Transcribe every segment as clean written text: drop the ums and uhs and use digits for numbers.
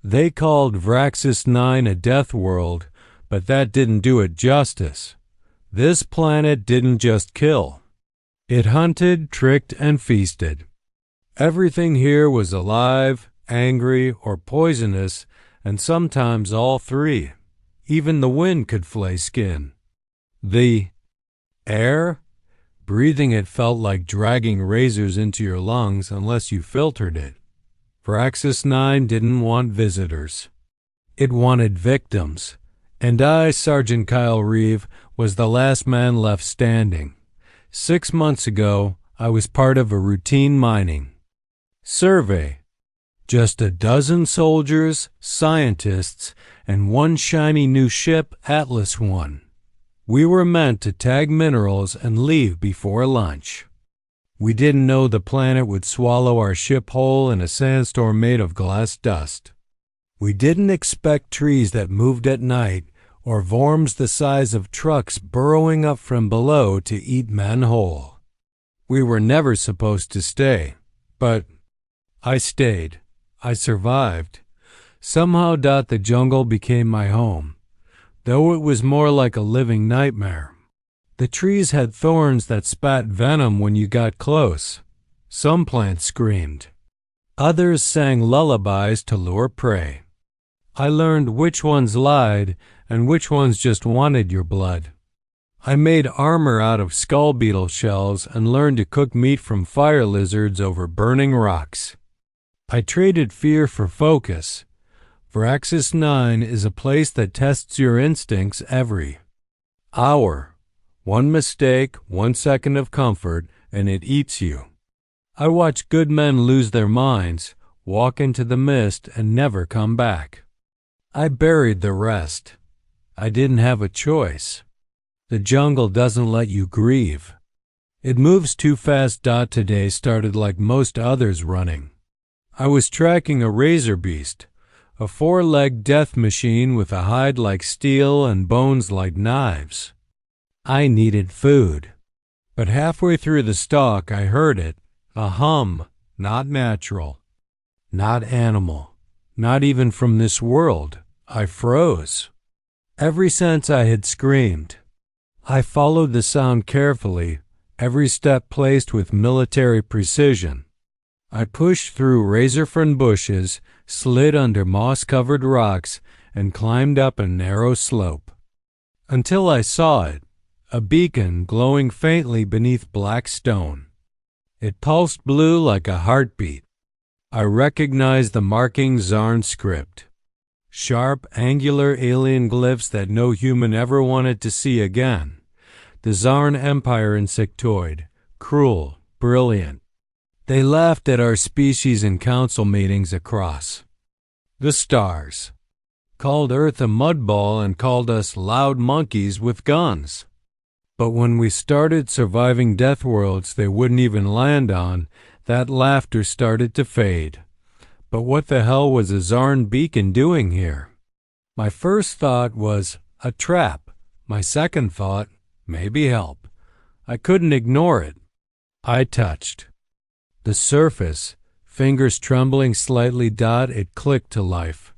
They called Vraxis 9 a death world, but that didn't do it justice. This planet didn't just kill. It hunted, tricked, and feasted. Everything here was alive, angry, or poisonous, and sometimes all three. Even the wind could flay skin. The air? Breathing it felt like dragging razors into your lungs unless you filtered it. Vraxis 9 didn't want visitors. It wanted victims. And I, Sergeant Kyle Reeve, was the last man left standing. 6 months ago, I was part of a routine mining survey. Just a dozen soldiers, scientists, and one shiny new ship, Atlas I. We were meant to tag minerals and leave before lunch. We didn't know the planet would swallow our ship whole in a sandstorm made of glass dust. We didn't expect trees that moved at night or worms the size of trucks burrowing up from below to eat men whole. We were never supposed to stay, but I stayed. I survived. Somehow the jungle became my home, though it was more like a living nightmare. The trees had thorns that spat venom when you got close. Some plants screamed. Others sang lullabies to lure prey. I learned which ones lied and which ones just wanted your blood. I made armor out of skull beetle shells and learned to cook meat from fire lizards over burning rocks. I traded fear for focus. Vraxis 9 is a place that tests your instincts every hour. One mistake, 1 second of comfort, and it eats you. I watch good men lose their minds, walk into the mist, and never come back. I buried the rest. I didn't have a choice. The jungle doesn't let you grieve. It moves too fast. Today started like most others running. I was tracking a razor beast, a 4-legged death machine with a hide like steel and bones like knives. I needed food. But halfway through the stalk, I heard it, a hum, not natural, not animal, not even from this world. I froze. Every sense I had screamed. I followed the sound carefully, every step placed with military precision. I pushed through razor-fern bushes, slid under moss-covered rocks, and climbed up a narrow slope. Until I saw it, a beacon glowing faintly beneath black stone. It pulsed blue like a heartbeat. I recognized the marking Zarn script. Sharp, angular alien glyphs that no human ever wanted to see again. The Zarn Empire insectoid, cruel, brilliant. They laughed at our species in council meetings across the stars, called Earth a mudball and called us loud monkeys with guns. But when we started surviving death worlds they wouldn't even land on, that laughter started to fade. But what the hell was a Zarn beacon doing here? My first thought was, a trap. My second thought, maybe help. I couldn't ignore it. I touched the surface, fingers trembling slightly. It clicked to life.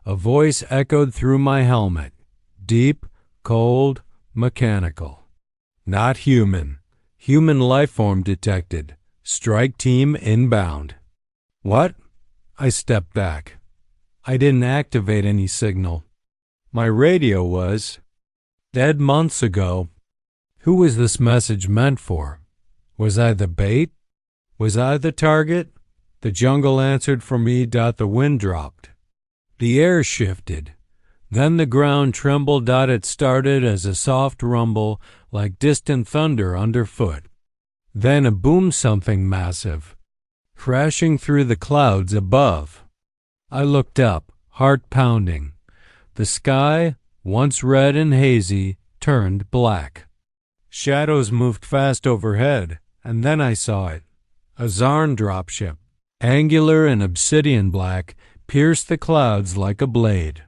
A voice echoed through my helmet, deep, cold, mechanical. Not human. Human life form detected. Strike team inbound. What? I stepped back. I didn't activate any signal. My radio was dead months ago. Who was this message meant for? Was I the bait? Was I the target? The jungle answered for me. The wind dropped. The air shifted. Then the ground trembled. It started as a soft rumble, like distant thunder underfoot. Then a boom, something massive, crashing through the clouds above. I looked up, heart pounding. The sky, once red and hazy, turned black. Shadows moved fast overhead, and then I saw it. A Zarn dropship, angular and obsidian black, pierced the clouds like a blade.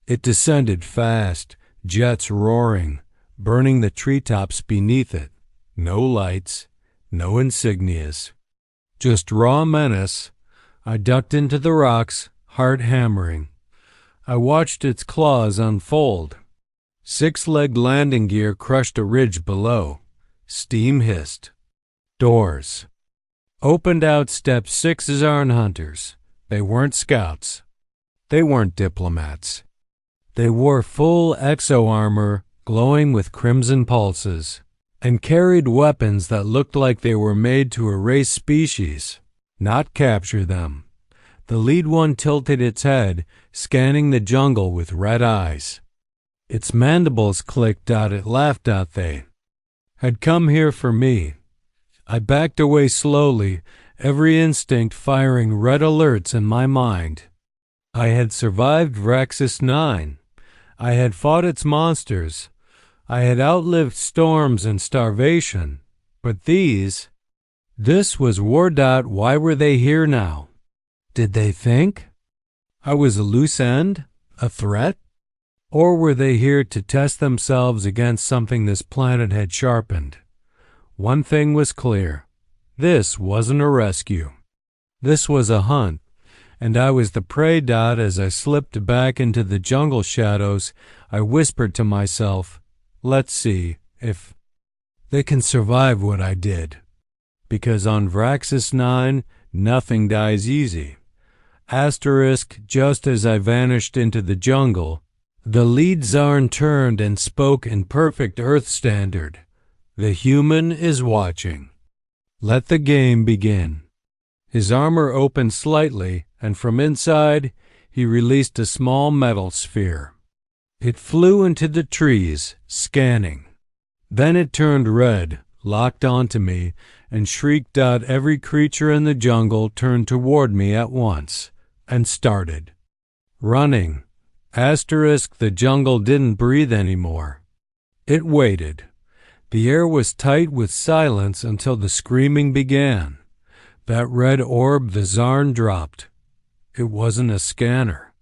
It descended fast, jets roaring, burning the treetops beneath it. No lights, no insignias. Just raw menace. I ducked into the rocks, heart hammering. I watched its claws unfold. Six-legged landing gear crushed a ridge below. Steam hissed. Doors. Opened out stepped 6 Zarn hunters. They weren't scouts. They weren't diplomats. They wore full exo-armor glowing with crimson pulses, and carried weapons that looked like they were made to erase species, not capture them. The lead one tilted its head, scanning the jungle with red eyes. Its mandibles clicked out. It laughed out. They had come here for me. I backed away slowly, every instinct firing red alerts in my mind. I had survived Vraxis 9. I had fought its monsters. I had outlived storms and starvation. But this was war. Why were they here now? Did they think I was a loose end, a threat? Or were they here to test themselves against something this planet had sharpened? One thing was clear. This wasn't a rescue. This was a hunt, and I was the prey. As I slipped back into the jungle shadows, I whispered to myself, let's see if they can survive what I did. Because on Vraxis 9, nothing dies easy. Asterisk, just as I vanished into the jungle, the lead Zarn turned and spoke in perfect Earth standard. The human is watching. Let the game begin. His armor opened slightly, and from inside, he released a small metal sphere. It flew into the trees, scanning. Then it turned red, locked onto me, and shrieked out. Every creature in the jungle turned toward me at once, and started running. Asterisk, the jungle didn't breathe anymore. It waited. The air was tight with silence until the screaming began. That red orb the Zarn dropped. It wasn't a scanner.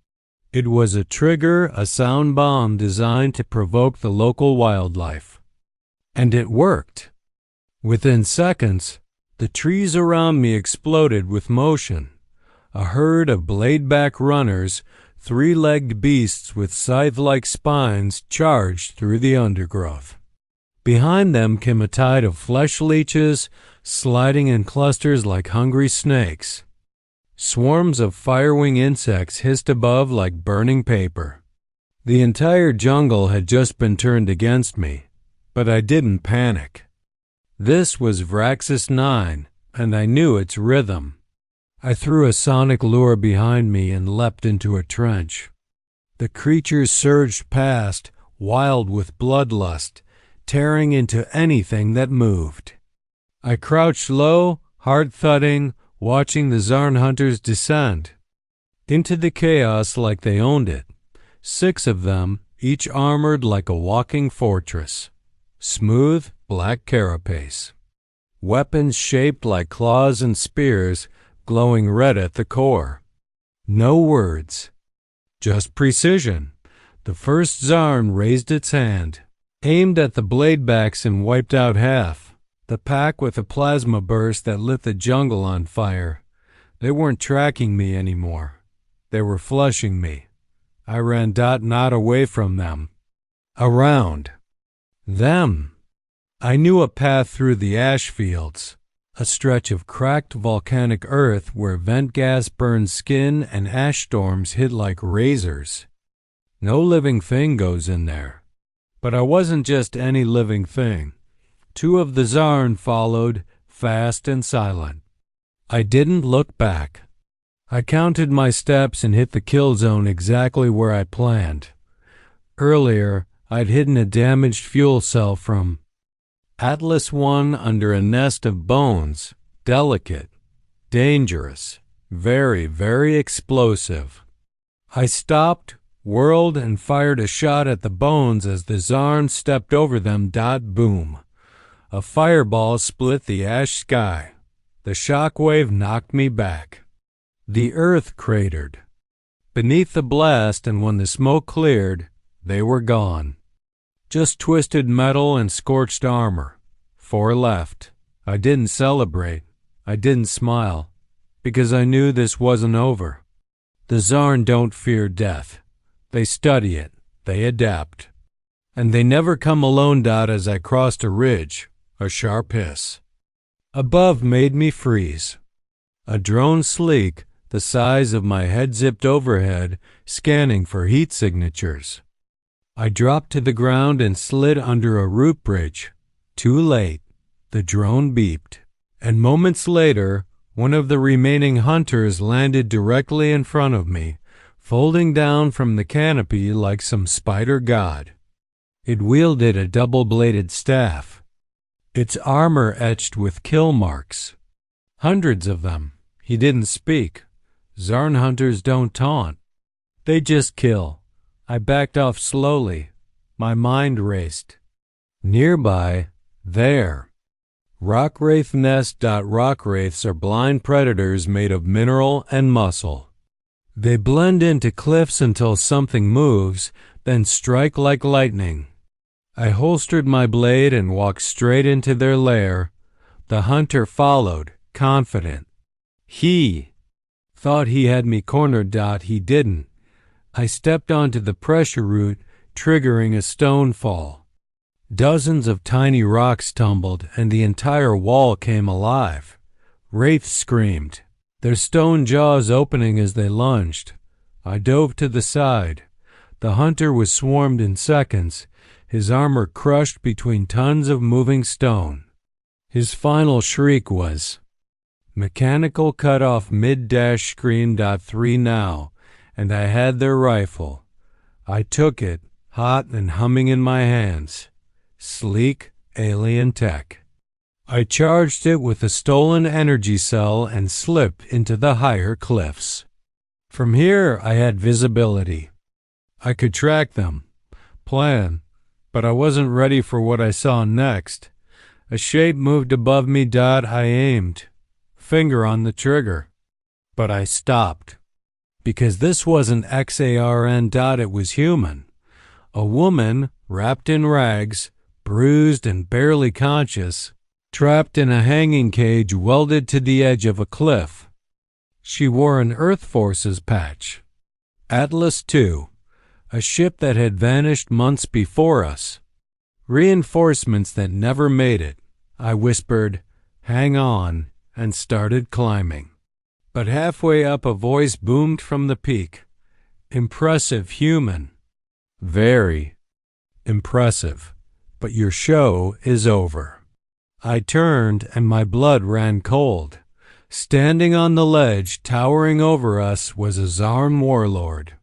It was a trigger, a sound bomb designed to provoke the local wildlife. And it worked. Within seconds, the trees around me exploded with motion. A herd of blade-back runners, 3-legged beasts with scythe-like spines, charged through the undergrowth. Behind them came a tide of flesh leeches, sliding in clusters like hungry snakes. Swarms of firewing insects hissed above like burning paper. The entire jungle had just been turned against me, but I didn't panic. This was Vraxis 9, and I knew its rhythm. I threw a sonic lure behind me and leapt into a trench. The creatures surged past, wild with bloodlust, tearing into anything that moved. I crouched low, heart thudding, watching the Zarn hunters descend into the chaos like they owned it. 6 of them, each armored like a walking fortress. Smooth, black carapace. Weapons shaped like claws and spears, glowing red at the core. No words. Just precision. The first Zarn raised its hand, aimed at the bladebacks and wiped out half. The pack with a plasma burst that lit the jungle on fire. They weren't tracking me anymore. They were flushing me. I ran not away from them. Around them. I knew a path through the ash fields, a stretch of cracked volcanic earth where vent gas burned skin and ash storms hit like razors. No living thing goes in there. But I wasn't just any living thing. 2 of the Zarn followed, fast and silent. I didn't look back. I counted my steps and hit the kill zone exactly where I planned. Earlier, I'd hidden a damaged fuel cell from Atlas 1 under a nest of bones, delicate, dangerous, very, very explosive. I stopped, whirled, and fired a shot at the bones as the Zarn stepped over them. Boom. A fireball split the ash sky. The shockwave knocked me back. The earth cratered beneath the blast, and when the smoke cleared, they were gone. Just twisted metal and scorched armor. 4 left. I didn't celebrate. I didn't smile, because I knew this wasn't over. The Zarn don't fear death. They study it. They adapt. And they never come alone. As I crossed a ridge, a sharp hiss above made me freeze. A drone sleek, the size of my head, zipped overhead, scanning for heat signatures. I dropped to the ground and slid under a root bridge. Too late. The drone beeped. And moments later, one of the remaining hunters landed directly in front of me, folding down from the canopy like some spider god. It wielded a double-bladed staff, its armor etched with kill marks. Hundreds of them. He didn't speak. Zarn hunters don't taunt. They just kill. I backed off slowly. My mind raced. Nearby, there. Rockwraith nest. Rockwraiths are blind predators made of mineral and muscle. They blend into cliffs until something moves, then strike like lightning. I holstered my blade and walked straight into their lair. The hunter followed, confident. He thought he had me cornered. He didn't. I stepped onto the pressure root, triggering a stone fall. Dozens of tiny rocks tumbled, and the entire wall came alive. Wraiths screamed, their stone jaws opening as they lunged. I dove to the side. The hunter was swarmed in seconds, his armor crushed between tons of moving stone. His final shriek was, "Mechanical cut off mid-dash scream. 3 now," and I had their rifle. I took it, hot and humming in my hands. Sleek, alien tech. I charged it with a stolen energy cell and slipped into the higher cliffs. From here, I had visibility. I could track them, plan, but I wasn't ready for what I saw next. A shape moved above me. I aimed, finger on the trigger, but I stopped. Because this wasn't XARN. It was human. A woman, wrapped in rags, bruised and barely conscious, trapped in a hanging cage welded to the edge of a cliff. She wore an Earth Forces patch. Atlas II, a ship that had vanished months before us. Reinforcements that never made it. I whispered, "Hang on," and started climbing. But halfway up a voice boomed from the peak. "Impressive human." "Very impressive, but your show is over." I turned and my blood ran cold. Standing on the ledge, towering over us, was a Zarn warlord.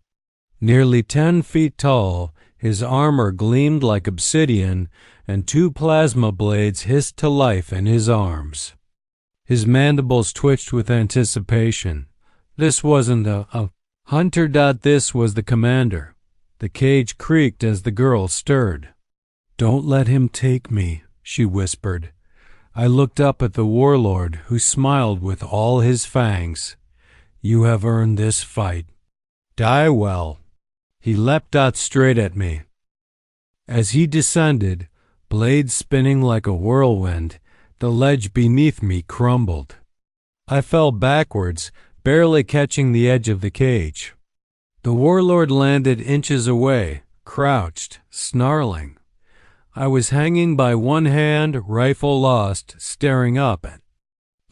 Nearly 10 feet tall, his armor gleamed like obsidian, and 2 plasma blades hissed to life in his arms. His mandibles twitched with anticipation. This wasn't a hunter. This was the commander. The cage creaked as the girl stirred. "Don't let him take me," she whispered. I looked up at the warlord, who smiled with all his fangs. "You have earned this fight. Die well." He leapt out straight at me. As he descended, blades spinning like a whirlwind, the ledge beneath me crumbled. I fell backwards, barely catching the edge of the cage. The warlord landed inches away, crouched, snarling. I was hanging by one hand, rifle lost, staring up at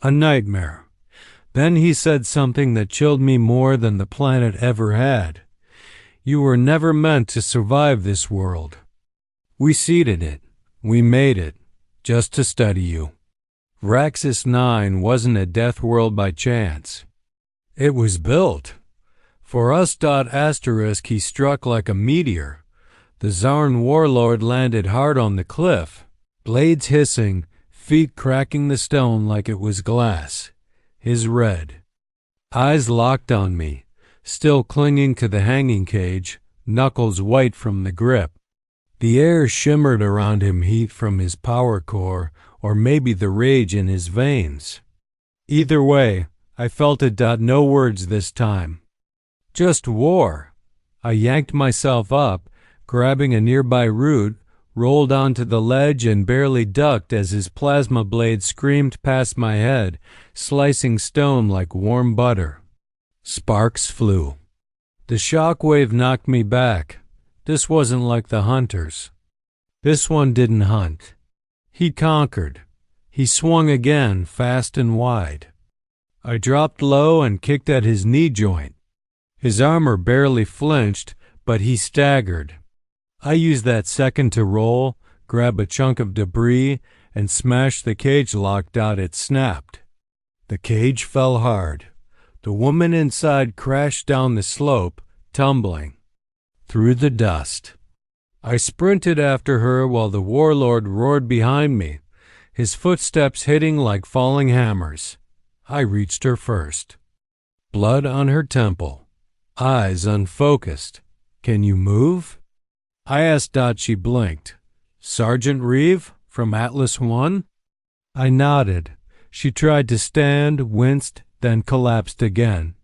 a nightmare. Then he said something that chilled me more than the planet ever had. "You were never meant to survive this world. We seeded it. We made it, just to study you. Raxus 9 wasn't a death world by chance. It was built. For us. He struck like a meteor. The Zarn warlord landed hard on the cliff, blades hissing, feet cracking the stone like it was glass. His red eyes locked on me, still clinging to the hanging cage, knuckles white from the grip. The air shimmered around him, heat from his power core, or maybe the rage in his veins. Either way, I felt it. No words this time. Just war. I yanked myself up, grabbing a nearby root, rolled onto the ledge and barely ducked as his plasma blade screamed past my head, slicing stone like warm butter. Sparks flew. The shockwave knocked me back. This wasn't like the hunters. This one didn't hunt. He conquered. He swung again, fast and wide. I dropped low and kicked at his knee joint. His armor barely flinched, but he staggered. I used that second to roll, grab a chunk of debris, and smash the cage lock. It snapped. The cage fell hard. The woman inside crashed down the slope, tumbling through the dust. I sprinted after her while the warlord roared behind me, his footsteps hitting like falling hammers. I reached her first. Blood on her temple, eyes unfocused. "Can you move?" I asked. She blinked. "Sergeant Reeve from Atlas 1? I nodded. She tried to stand, winced, then collapsed again.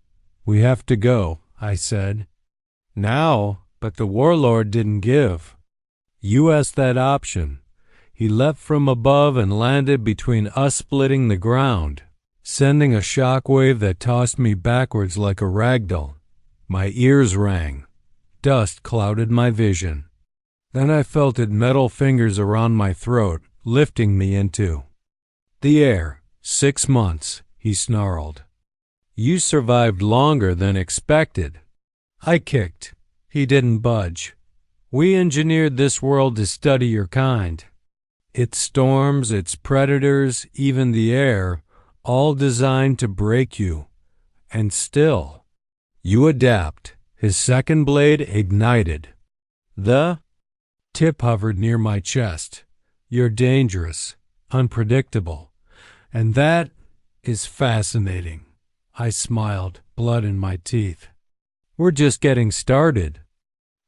"We have to go," I said. "Now?" But the warlord didn't give. "You asked that option." He leapt from above and landed between us, splitting the ground, sending a shockwave that tossed me backwards like a ragdoll. My ears rang. Dust clouded my vision. Then I felt his metal fingers around my throat, lifting me into the air. 6 months, he snarled. "You survived longer than expected." I kicked. He didn't budge. "We engineered this world to study your kind. Its storms, its predators, even the air, all designed to break you. And still, you adapt." His second blade ignited. The tip hovered near my chest. "You're dangerous, unpredictable. And that is fascinating." I smiled, blood in my teeth. "We're just getting started."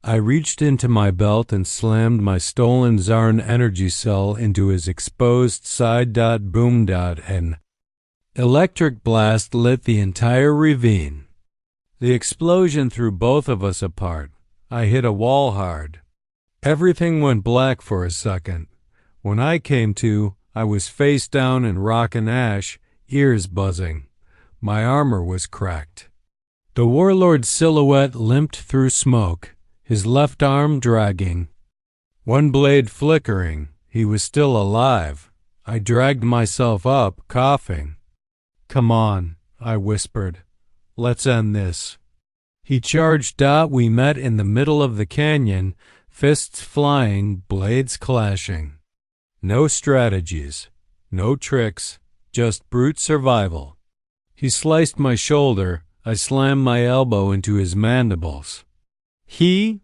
I reached into my belt and slammed my stolen Zarn energy cell into his exposed side. Boom. An electric blast lit the entire ravine. The explosion threw both of us apart. I hit a wall hard. Everything went black for a second. When I came to, I was face down in rock and ash, ears buzzing. My armor was cracked. The warlord's silhouette limped through smoke, his left arm dragging, one blade flickering. He was still alive. I dragged myself up, coughing. "Come on," I whispered. "Let's end this." He charged. We met in the middle of the canyon, fists flying, blades clashing. No strategies, no tricks, just brute survival. He sliced my shoulder. I slammed my elbow into his mandibles. He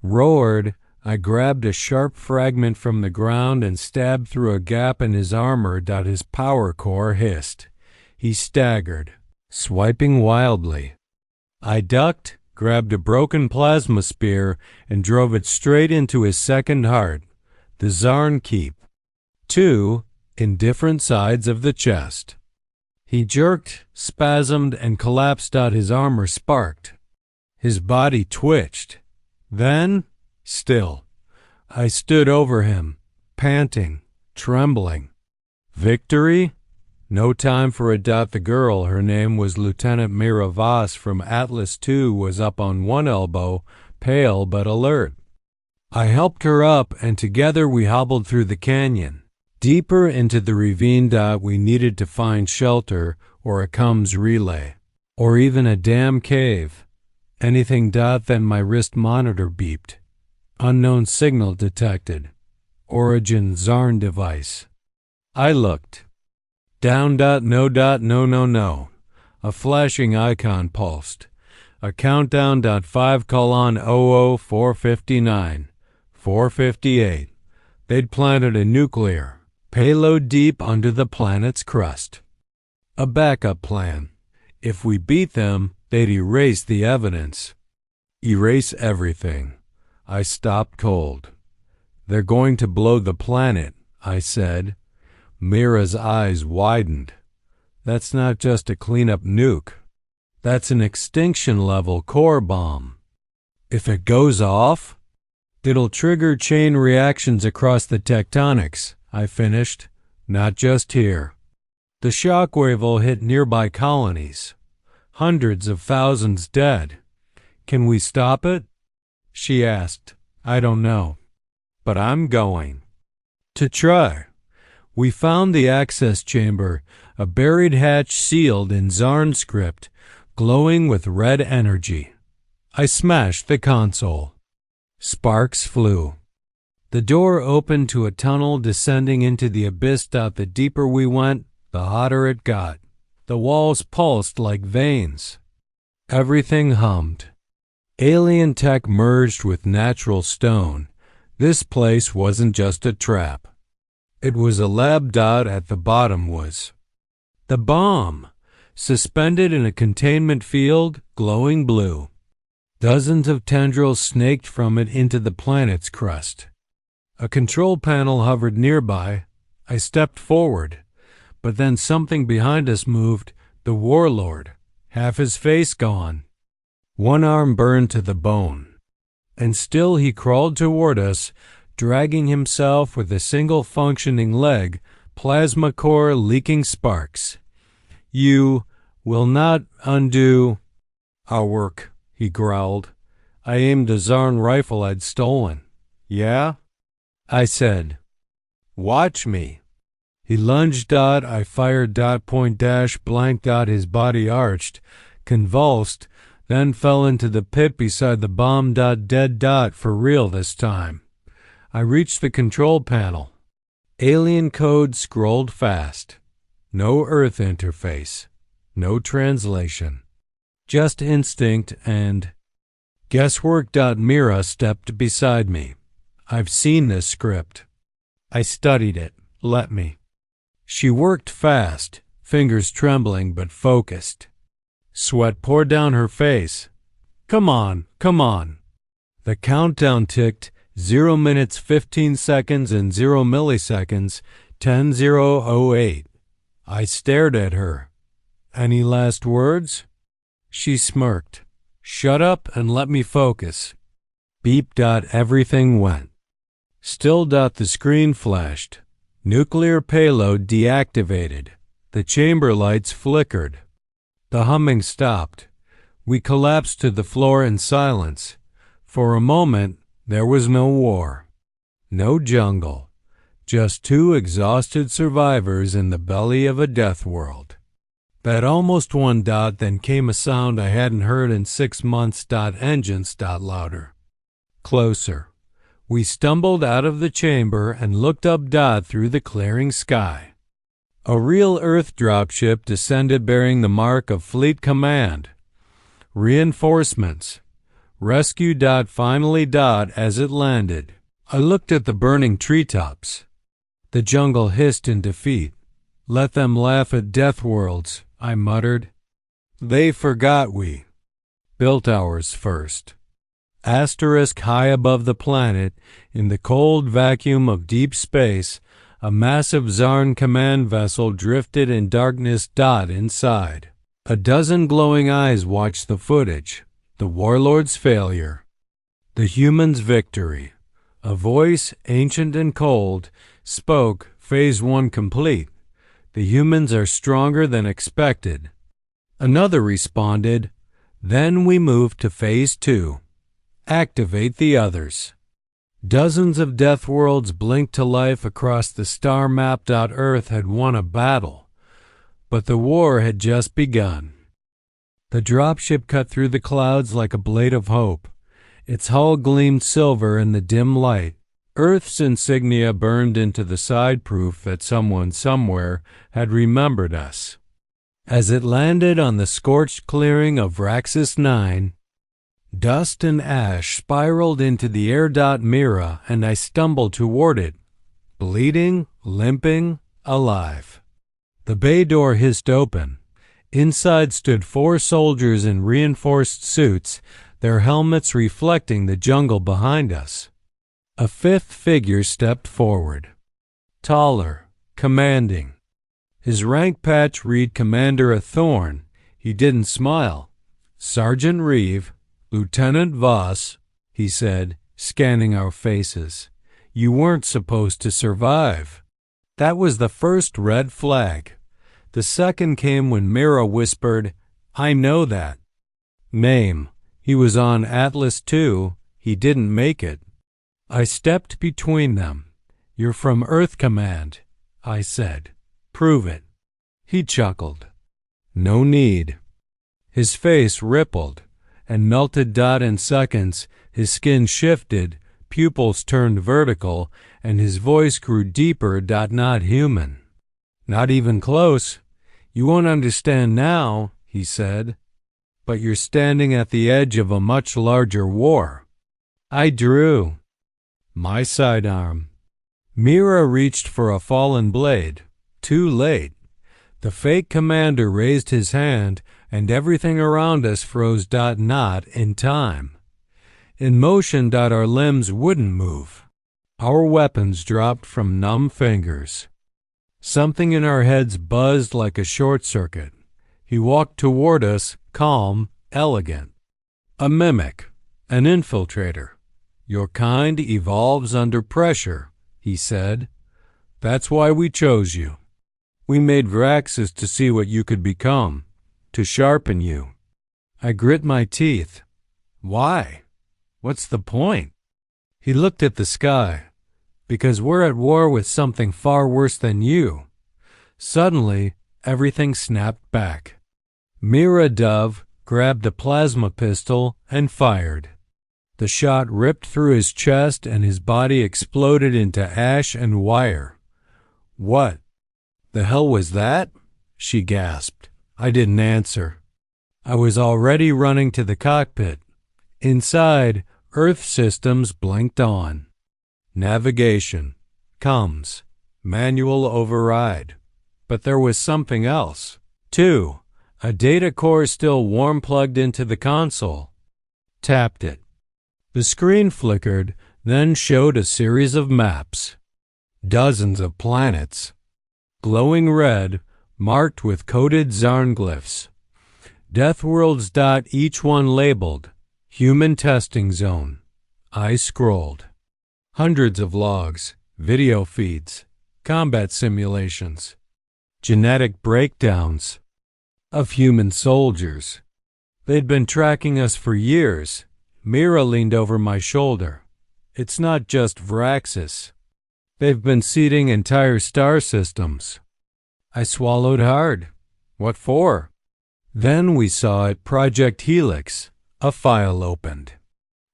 roared. I grabbed a sharp fragment from the ground and stabbed through a gap in his armor. His power core hissed. He staggered, swiping wildly. I ducked, grabbed a broken plasma spear, and drove it straight into his second heart, the Zarn Keep. 2 in different sides of the chest. He jerked, spasmed, and collapsed. His armor sparked. His body twitched. Then, still, I stood over him, panting, trembling. Victory? No time for a doubt. The girl, her name was Lieutenant Mira Voss from Atlas 2, was up on one elbow, pale but alert. I helped her up, and together we hobbled through the canyon, deeper into the ravine. We needed to find shelter, or a comms relay, or even a damn cave. Anything. Then my wrist monitor beeped. Unknown signal detected. Origin Zarn device. I looked. Down. No. A flashing icon pulsed. A countdown. 5:00 459. 458. They'd planted a nuclear payload deep under the planet's crust. A backup plan. If we beat them, they'd erase the evidence. Erase everything. I stopped cold. They're going to blow the planet, I said. Mira's eyes widened. That's not just a cleanup nuke. That's an extinction-level core bomb. If it goes off, it'll trigger chain reactions across the tectonics, I finished. Not just here. The shockwave will hit nearby colonies. Hundreds of thousands dead. Can we stop it? She asked. I don't know, but I'm going to try. We found the access chamber, a buried hatch sealed in Zarn script, glowing with red energy. I smashed the console. Sparks flew. The door opened to a tunnel descending into the abyss. The deeper we went, the hotter it got. The walls pulsed like veins. Everything hummed. Alien tech merged with natural stone. This place wasn't just a trap. It was a lab. At the bottom was the bomb, suspended in a containment field, glowing blue. Dozens of tendrils snaked from it into the planet's crust. A control panel hovered nearby. I stepped forward, but then something behind us moved. The warlord, half his face gone. One arm burned to the bone. And still he crawled toward us, dragging himself with a single functioning leg, plasma core leaking sparks. You will not undo our work, he growled. I aimed a Zarn rifle I'd stolen. Yeah? I said. Watch me. He lunged. I fired. Point dash blank. His body arched, convulsed, then fell into the pit beside the bomb. Dead. For real this time. I reached the control panel. Alien code scrolled fast. No Earth interface. No translation. Just instinct and guesswork. Mira stepped beside me. I've seen this script. I studied it. Let me. She worked fast, fingers trembling but focused. Sweat poured down her face. Come on, come on. The countdown ticked. 0 minutes 15 seconds and 0 milliseconds, 10:08. I stared at her. Any last words? She smirked. Shut up and let me focus. Beep. Everything went. Still. The screen flashed. Nuclear payload deactivated. The chamber lights flickered. The humming stopped. We collapsed to the floor in silence. For a moment, there was no war. No jungle. Just two exhausted survivors in the belly of a death world. That almost one. Then came a sound I hadn't heard in 6 months. Engines. Louder. Closer. We stumbled out of the chamber and looked up. Through the clearing sky. A real Earth dropship descended bearing the mark of Fleet Command. Reinforcements. Rescue. Finally. As it landed, I looked at the burning treetops. The jungle hissed in defeat. Let them laugh at death worlds, I muttered. They forgot we built ours first. Asterisk. High above the planet, in the cold vacuum of deep space, a massive Zarn command vessel drifted in darkness. Inside, a dozen glowing eyes watched the footage. The warlord's failure. The human's victory. A voice, ancient and cold, spoke. Phase 1 complete. The humans are stronger than expected. Another responded. Then we moved to Phase 2. Activate the others. Dozens of death worlds blinked to life across the star map. Earth had won a battle, but the war had just begun. The dropship cut through the clouds like a blade of hope. Its hull gleamed silver in the dim light. Earth's insignia burned into the side, proof that someone somewhere had remembered us. As it landed on the scorched clearing of Raxus 9, dust and ash spiraled into the air. Mira and I stumbled toward it, bleeding, limping, alive. The bay door hissed open. Inside stood 4 soldiers in reinforced suits, their helmets reflecting the jungle behind us. A 5th figure stepped forward. Taller, commanding. His rank patch read Commander a Thorn. He didn't smile. Sergeant Reeve, Lieutenant Voss, he said, scanning our faces. You weren't supposed to survive. That was the first red flag. The second came when Mira whispered, I know that. Name, He was on Atlas 2. He didn't make it. I stepped between them. You're from Earth Command, I said. Prove it. He chuckled. No need. His face rippled and melted. In seconds, his skin shifted, pupils turned vertical, and his voice grew deeper. Not human. Not even close. You won't understand now, he said. But you're standing at the edge of a much larger war. I drew my sidearm. Mira reached for a fallen blade. Too late. The fake commander raised his hand, and everything around us froze. Not in time. In motion. Our limbs wouldn't move. Our weapons dropped from numb fingers. Something in our heads buzzed like a short circuit. He walked toward us, calm, elegant. A mimic, an infiltrator. Your kind evolves under pressure, he said. That's why we chose you. We made Vraxis to see what you could become, to sharpen you. I grit my teeth. Why? What's the point? He looked at the sky. Because we're at war with something far worse than you. Suddenly, everything snapped back. Mira Dove grabbed a plasma pistol and fired. The shot ripped through his chest and his body exploded into ash and wire. What the hell was that? She gasped. I didn't answer. I was already running to the cockpit. Inside, Earth systems blinked on. Navigation, comms, manual override. But there was something else, too. A data core still warm plugged into the console. Tapped it. The screen flickered, then showed a series of maps. Dozens of planets. Glowing red, marked with coded Zarnglyphs. DeathWorlds. Each one labeled. Human testing zone. I scrolled. Hundreds of logs, video feeds, combat simulations, genetic breakdowns of human soldiers. They'd been tracking us for years. Mira leaned over my shoulder. It's not just Vraxis. They've been seeding entire star systems. I swallowed hard. What for? Then we saw at Project Helix. A file opened.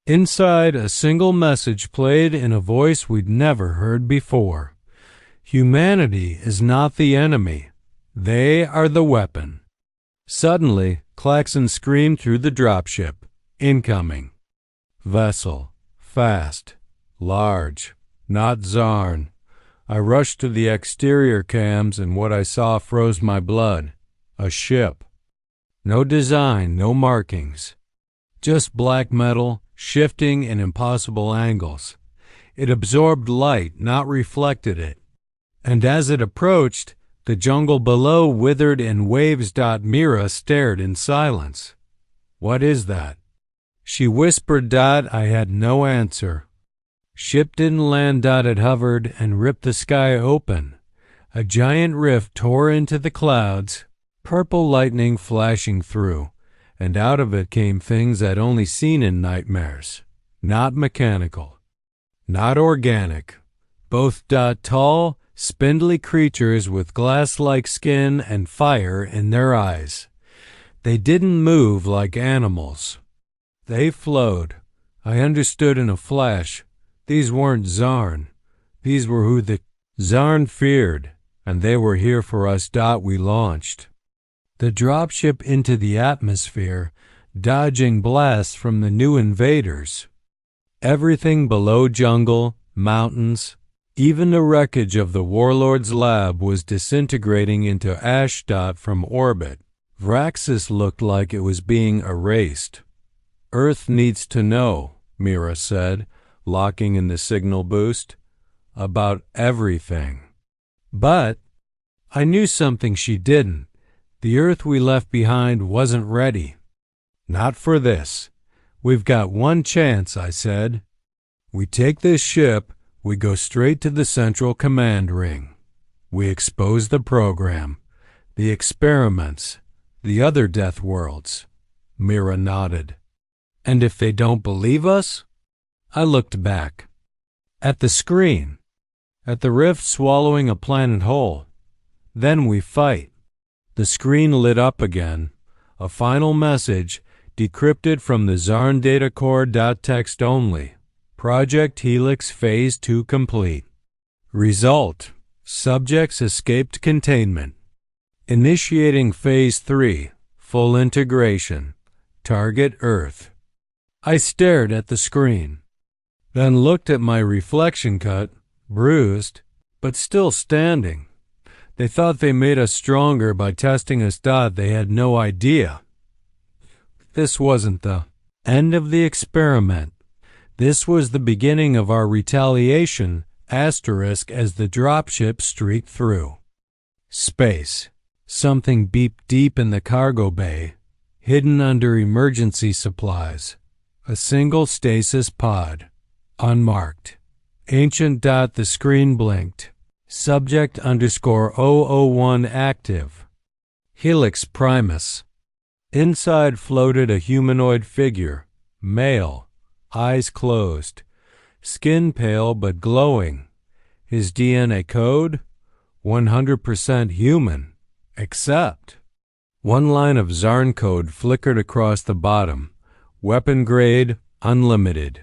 Inside, a single message played in a voice we'd never heard before. Humanity is not the enemy. They are the weapon. Suddenly, Klaxon screamed through the dropship. Incoming. Vessel. Fast. Large. Not Zarn. I rushed to the exterior cams and what I saw froze my blood. A ship. No design, no markings. Just black metal, shifting in impossible angles. It absorbed light, not reflected it. And as it approached, the jungle below withered in waves. Mira stared in silence. What is that? She whispered. I had no answer. Ship didn't land. It hovered and ripped the sky open. A giant rift tore into the clouds, purple lightning flashing through. And out of it came things I'd only seen in nightmares. Not mechanical. Not organic. Both tall, spindly creatures with glass-like skin and fire in their eyes. They didn't move like animals. They flowed. I understood in a flash. These weren't Zarn. These were who the Zarn feared, and they were here for us. We launched the dropship into the atmosphere, dodging blasts from the new invaders. Everything below jungle, mountains, even the wreckage of the warlord's lab was disintegrating into ash. From orbit. Vraxis looked like it was being erased. Earth needs to know, Mira said, locking in the signal boost, about everything. But I knew something she didn't. The Earth we left behind wasn't ready. Not for this. We've got one chance, I said. We take this ship, we go straight to the central command ring. We expose the program, the experiments, the other death worlds. Mira nodded. And if they don't believe us? I looked back. At the screen. At the rift swallowing a planet whole. Then we fight. The screen lit up again. A final message, decrypted from the Zarn data core. Text only. Project Helix Phase 2 complete. Result. Subjects escaped containment. Initiating Phase 3. Full integration. Target Earth. I stared at the screen. Then looked at my reflection cut, bruised, but still standing. They thought they made us stronger by testing us. They had no idea. This wasn't the end of the experiment. This was the beginning of our retaliation, as the dropship streaked through space. Something beeped deep in the cargo bay, hidden under emergency supplies. A single stasis pod, unmarked. Ancient. The screen blinked. Subject _001 active. Helix Primus. Inside floated a humanoid figure, male, eyes closed, skin pale but glowing. His DNA code? 100% human, except one line of Zarn code flickered across the bottom. Weapon grade, unlimited.